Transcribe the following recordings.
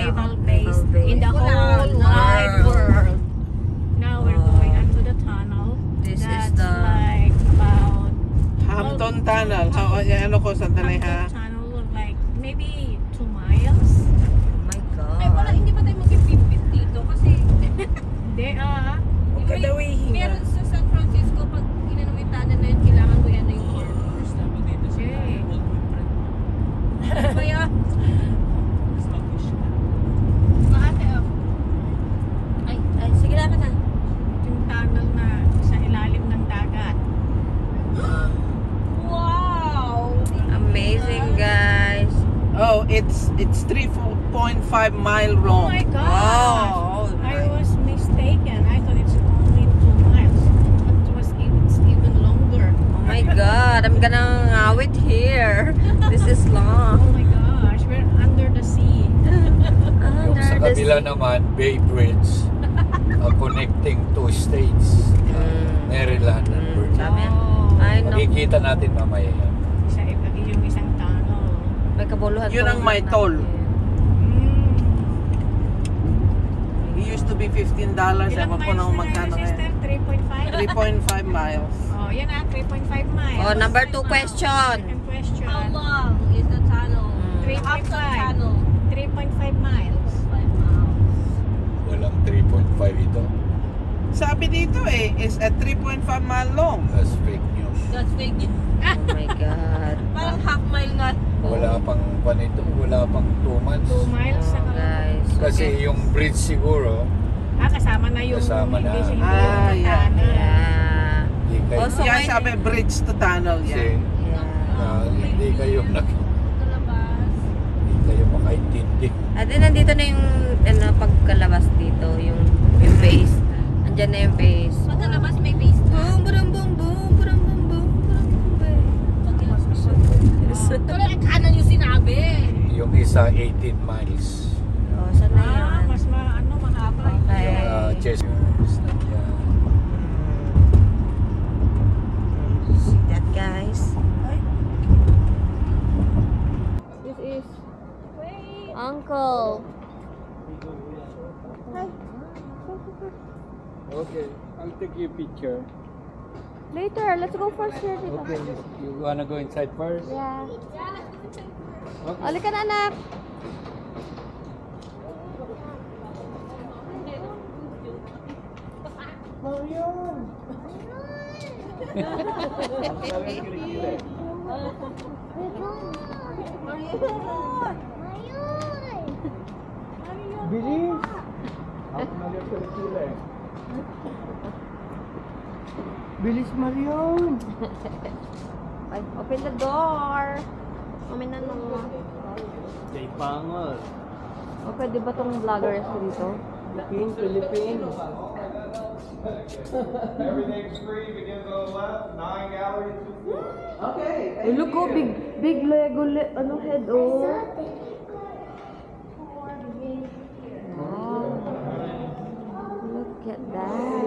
naval base in the whole wide world. Now we're going onto the tunnel. This That's is the like about Hampton Tunnel. Ano ko, sandali ha? Hampton Tunnel look like maybe 2 miles. Oh my God. Ay, wala, hindi pa tayo mag-ipit dito kasi They are. meron sa San Francisco pag inano mo yung tunnel na yun, kailangan mo yan na yung port. Okay. Kaya, maate oh. Ay, sige na na. Yung tunnel na sa ilalim ng dagat. Wow! Amazing, guys. Oh, it's 3.5 mile Oh long. my gosh! Oh, I was mistaken. I thought it's only 2 miles. But it's even longer. Oh my God, I'm gonna ngawit here. This is Oh long. my gosh, we're under the sea. Yung sa Under the kabila sea. naman, Bay Bridge, connecting two states, Maryland and Virginia. Dami yan. Ay, no. Makikita natin mamaya yan. Yung isang tunnel. May kabuluhan. Yun ang may toll. It used to be $15. Ilang Ewan ko miles nang na magkano yun, sister? ngayon. 3.5? 3.5 miles. Oh, yan na, 3.5 miles. Oh, number 2 question. Second question. How long is the tunnel? The 3.5. Upton Tunnel. 3.5 miles. 5 miles. Walang 3.5 ito. Sabi dito is a 3.5 mile long. That's fake news. That's fake news. Oh my God. Parang half mile nga. Wala pang panito, wala pang 2 months. 2 miles sa Oh, guys. Kasi yung bridge siguro, kasama na yung Kasama na. hindi Yeah. Yeah. hindi kayo, Also, Yan when- sabi bridge to tunnel kasi, yan. Yeah. hindi kayo Talabas. hindi kayo makaintindi. At then, nandito na yung pagkalabas dito, yung base. Andyan na yung base. Pagkalabas may base na. Boom, boom, boom, boom, boom, boom, boom, boom. Pero kanan yung sinabi. Yung isa 18 miles. Oh, saan na yan? mas mahaba. Okay. Yung Chester yan. See that, guys? This is Uncle. Okay, I'll take your picture. Later, let's go first here dito. Okay, you wanna go inside first? Yeah. Okay. Halika na, anak. Bilis! Ako na lang sa sila eh. Bilis, Marion! Ay, open the door. Open na naman. Jay Pangot. O, pwede ba tong vloggers dito? Philippine. Everything's free. Begin to the left. 9 galleries to 4. Okay. Oh, look, oh, big Lego, head, oh. Wow. Look at that.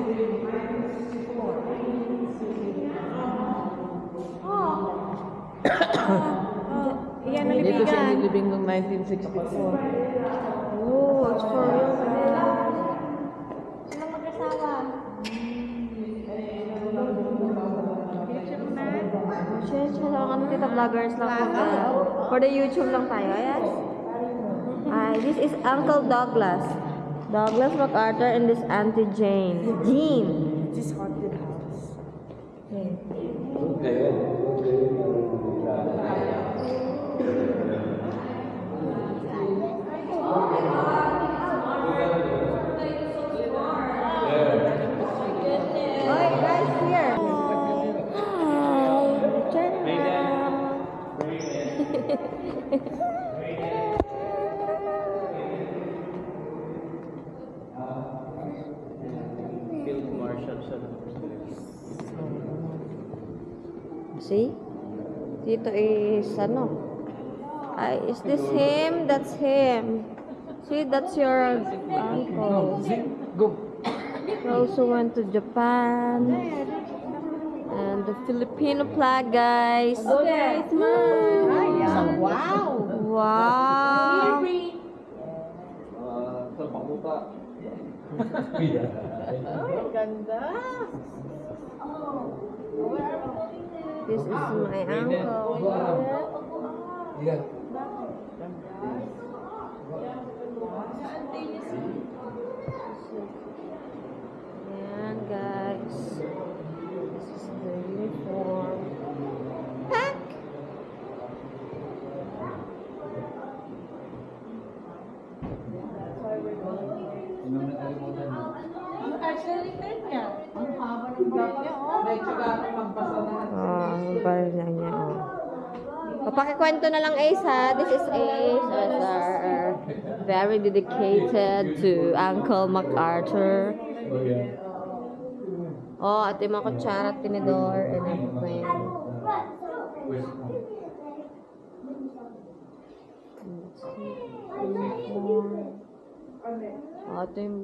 Iyan na Dito siya libigan. nilibing noong 1964. Oh, it's for real. Silang mag-asawa. Kita vloggers lang po. For the YouTube lang tayo, yes? This is Uncle Douglas. Douglas MacArthur and this Auntie Jane. Jean. This haunted house. Hey, guys, here. Field Marshal siya. See? Dito is ano? Is this him? That's him. See, that's your uncle. Go! He also went to Japan. And the Filipino flag, guys. Okay. Wow. Wow. This is my uncle. Yeah. Ayan, guys. This is the uniform. Pack! Oh, yung barya niya, oh. Papakikwento na lang, Ace, ha? This is Ace, as our very dedicated to Uncle MacArthur. Oh, at yung mga kutsara, tinidor, and everything. Oh, ito yung...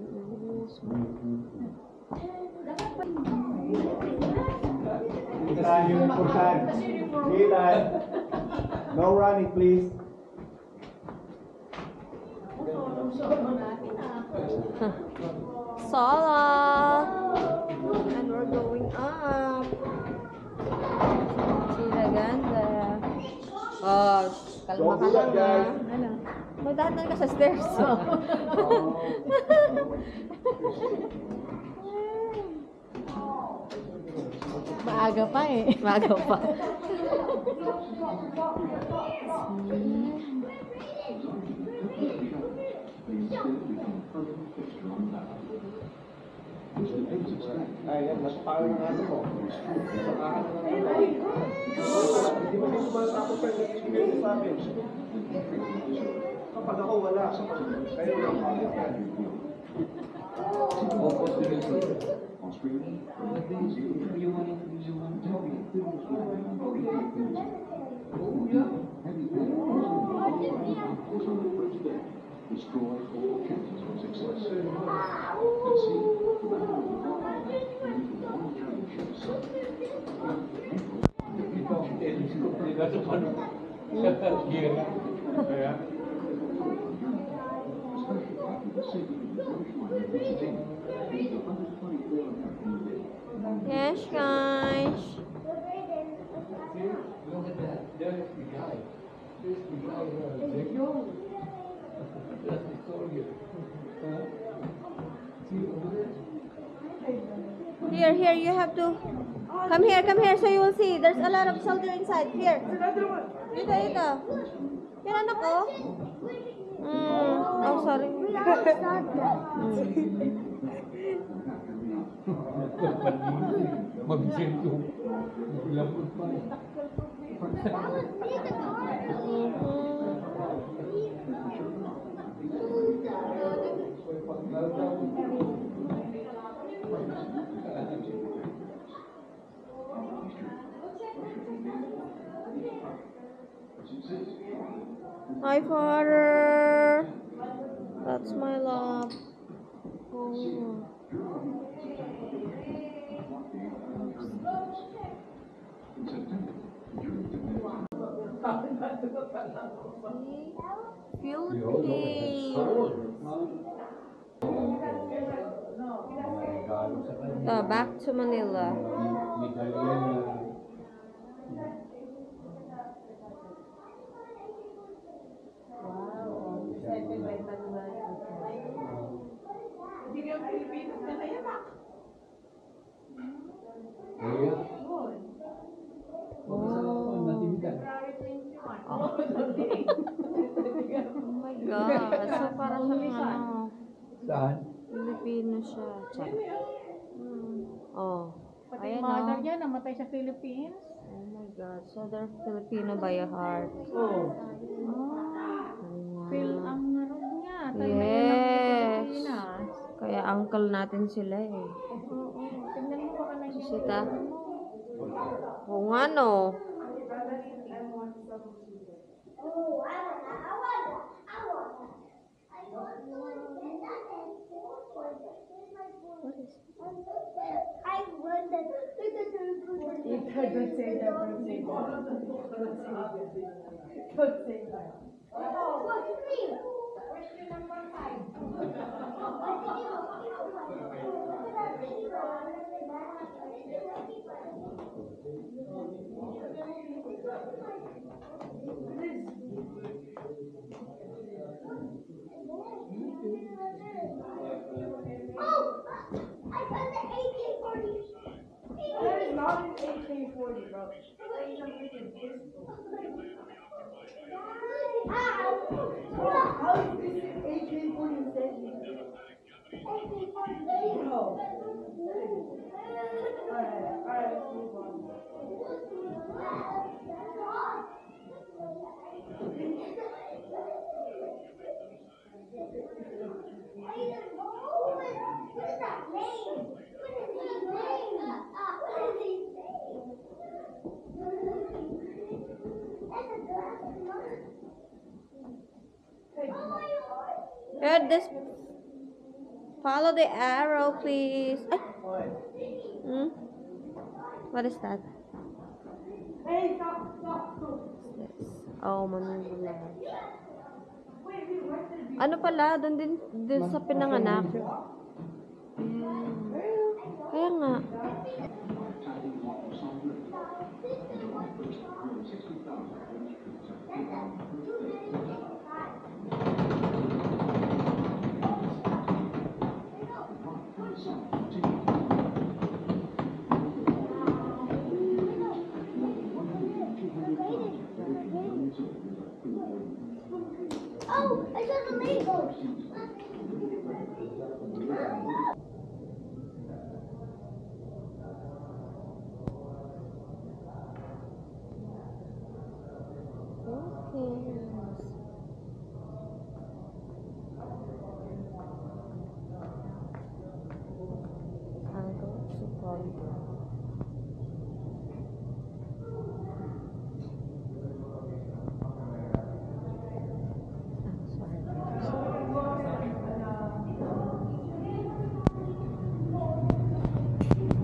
No running, please. Sala! And we're going up. Chiraganda. Oh, kalma ka lang, ha? Ano? Magdatan ka sa stairs. Maaga pa eh. Maaga pa. Ayan, nasa palo ng ano mo. Hindi ba dito matapos pa yung nagbibigay niyo sa amin? Kapag ako wala, kayo lang yan. Yes, guys. Look at that. There's the guy. There's the guy there. That's the soldier. See over there? Here, you have to come here, so you will see. There's a lot of soldier inside. Here. Ito. Yan, anak ko. Oh, sorry. Mabisin ko. Labot pa. Hi, Father. That's my love. Oh. Philippines. Back to Manila. Oh my God. So parang ano, Saan? Filipino siya. Check. Oh. Pati Ayan, yung mother oh. niya namatay sa Philippines. Oh my God. So they're Filipino by heart. Oh. Phil ang narog niya. Tayo na yan Yes. ng Pilipinas. Kaya uncle natin sila eh. Oo. Tingnan mo baka na Sita. Oo nga no. Heard this. Follow the arrow, please. Ay. Hmm? What is that? Oh, manunula. Ano pala? Doon din sa pinanganak. Kaya nga. Oh, I saw the Legos.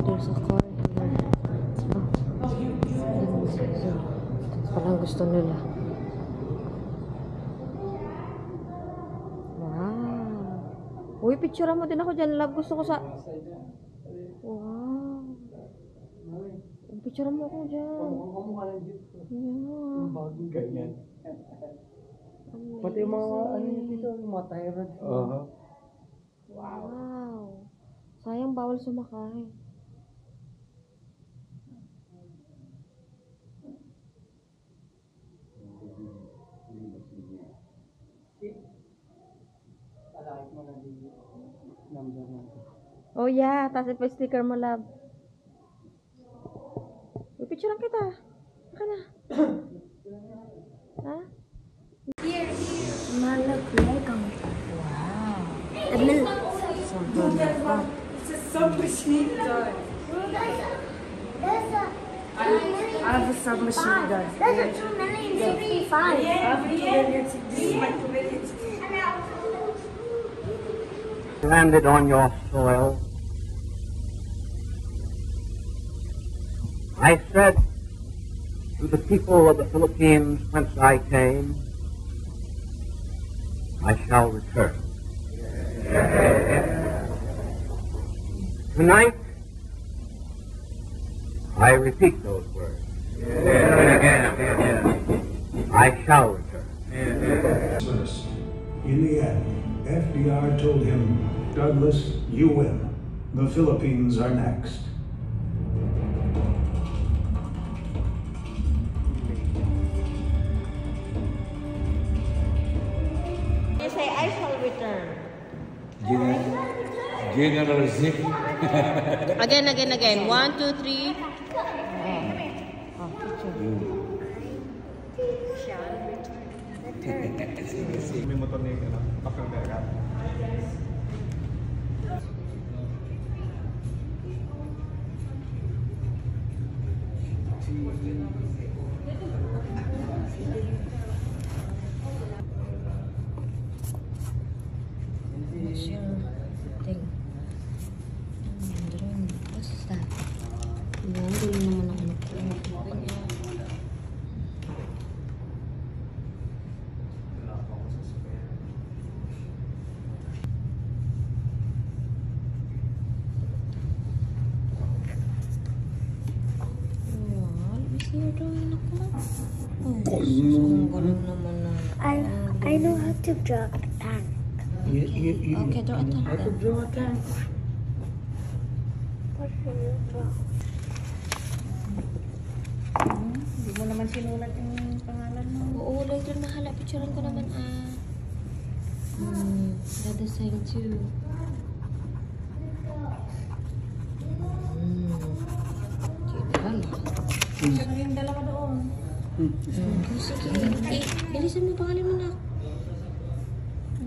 There's a car here. Parang gusto nila. Wow. Uy, picturean mo din ako dyan. Love, gusto ko sa... Wow. Picturean mo ako dyan. Yeah. Bagong ganyan. Pati yung mga ano yun dito, yung mga tyrants. Wow. Sayang bawal sumakay. Alakit mo na din number na. Oh yeah, tapos ipa-sticker mo, love. Uy, picturean kita. Baka na. Ha? Malak Lego. Wow. It's a submachine gun. I have a submachine gun. That's a 2,065,000. I have a 2,060. This is my 2,060. Landed on your soil. I said to the people of the Philippines whence I came, I shall return. Tonight, I repeat those words. I shall return. In the end, FDR told him, Douglas, you win. The Philippines are next. You say, I shall return. General Zip. Again. 1, 2, 3. May motor na yung papel ka. Thing. What's that? Hindi naman ako here doon ako. Oh, ganun naman na. I know how to draw a tank. Okay, draw a tank. I could draw a tank. What can you draw? Hindi mo naman sinulat yung pangalan mo. Oo, later mahala. Picturean ko naman Dada sign too. Siya na yung dalawa doon. Sige. Bilisan mo pangalan mo na.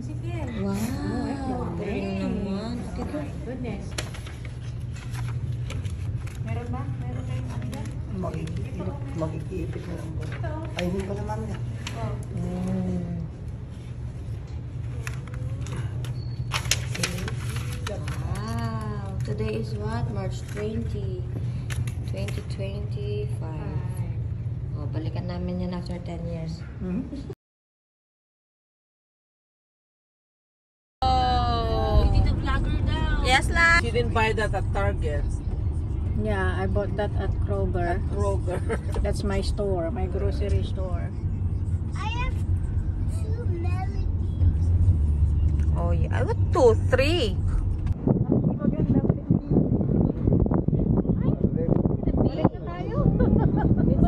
Sige. Wow. Galing naman. Okay, go. Goodness. Meron ba? Meron kayong ano dyan? Magkikipit na lang ba? Ay, hindi pa naman yan. Wow. Today is what? March 20. 2025. Oh, balikan namin yan after 10 years. Dito vlogger daw. Yes, la. She didn't buy that at Target. Yeah, I bought that at Kroger. Kroger. That's my store, my grocery store. I have 2 melodies. Oh, yeah. I want 2, 3.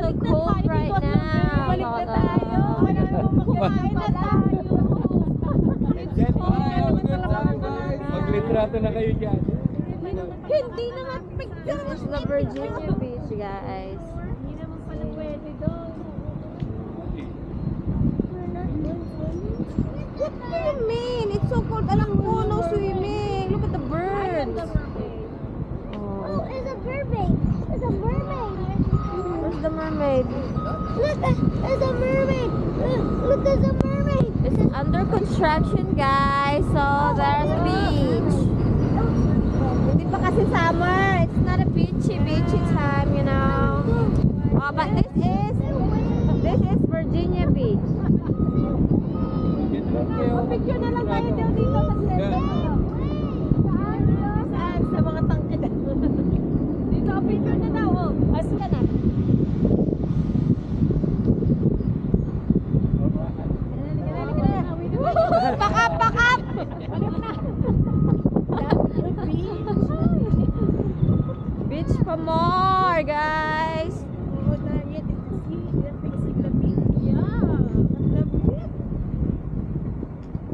It's so cold right now. Balik na tayo. Kumain na tayo. Maglitrato na kayo dyan. Hindi naman This is the Virginia Beach, guys. Hindi naman pala pwede doon. What do you mean? It's so cold. Alam ko, no swimming. Look at the birds. Oh, it's a mermaid. It's a mermaid. Where's the mermaid? Look, there's a mermaid. Look, there's a mermaid. This is under construction, guys. So, there's a beach. Hindi pa kasi summer. It's not a beachy time, you know. Oh, but this is Virginia Beach. Picture na lang tayo dito sa center. Saan? Sa mga tangke na. Dito, picture na daw. Asa ka na? Pakap! Beach pa more, guys.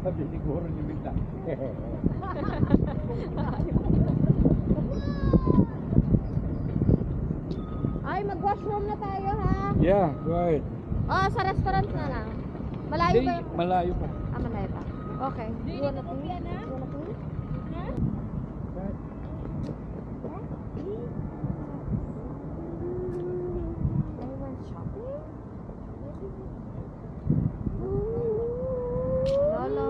Sabi siguro ni Bigla. Ay, mag-washroom na tayo, ha? Yeah, right. Oh, sa restaurant na lang. Malayo Hindi, ba yung... malayo pa. Ah, malayo pa. Okay. You wanna pee? You wanna pee? I went shopping? Lolo.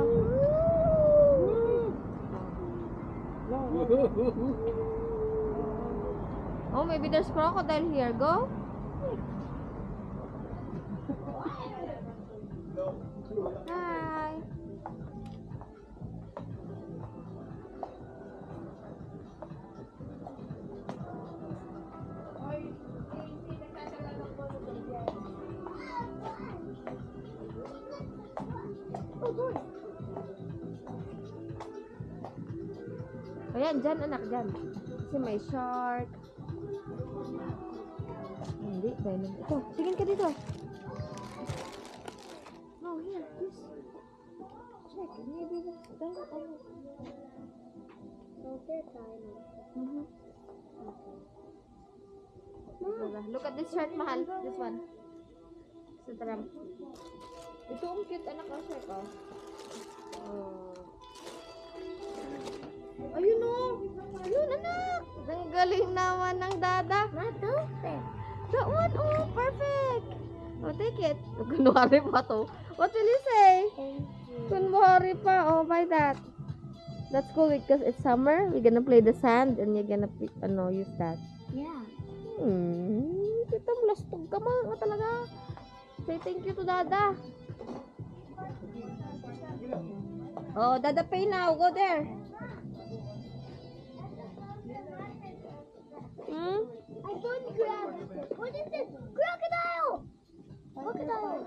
Oh, maybe there's crocodile here. Go. Hi. Ayan, dyan anak, dyan. Kasi may shark. Hindi, dahil ito. Tingin ka dito. Oh, here, this. Check, maybe that's dahil ano. Look at this shirt, mahal. This one. Sa Trump. Ito ang cute anak ang shirt, oh. Ayun o! Ayun anak! Ang galing naman ng dada. Not open. That one, oh, perfect! Oh, take it. Kunwari pa to. What will you say? Kunwari pa. Oh, buy that. That's cool because it's summer. We're gonna play the sand and you're gonna use that. Yeah. Tita, blastog ka mga talaga. Say thank you to Dada. Oh, Dada pay now. Go there. I don't grab it. What is this? Crocodile! Crocodile!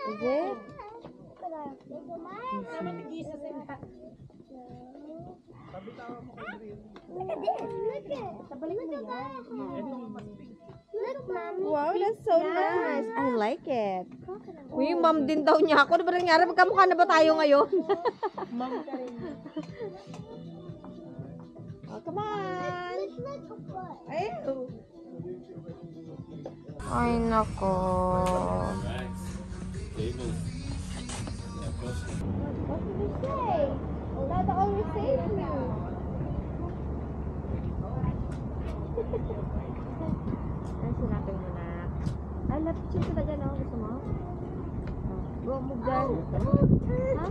Is it? Crocodile. Look at this. Look at that. Look, mommy. Wow, that's so nice. I like it. Uy, mom din daw niya ako. Ano ba nangyari? Magkamukha na ba tayo ngayon? Oh, come on. It's like a foot. Ay, nako. What did you say? Dad always saves me. Ay, sinapin mo na. Ay, lapit siya sila dyan, oh. Gusto mo? Go, move dyan. Ha?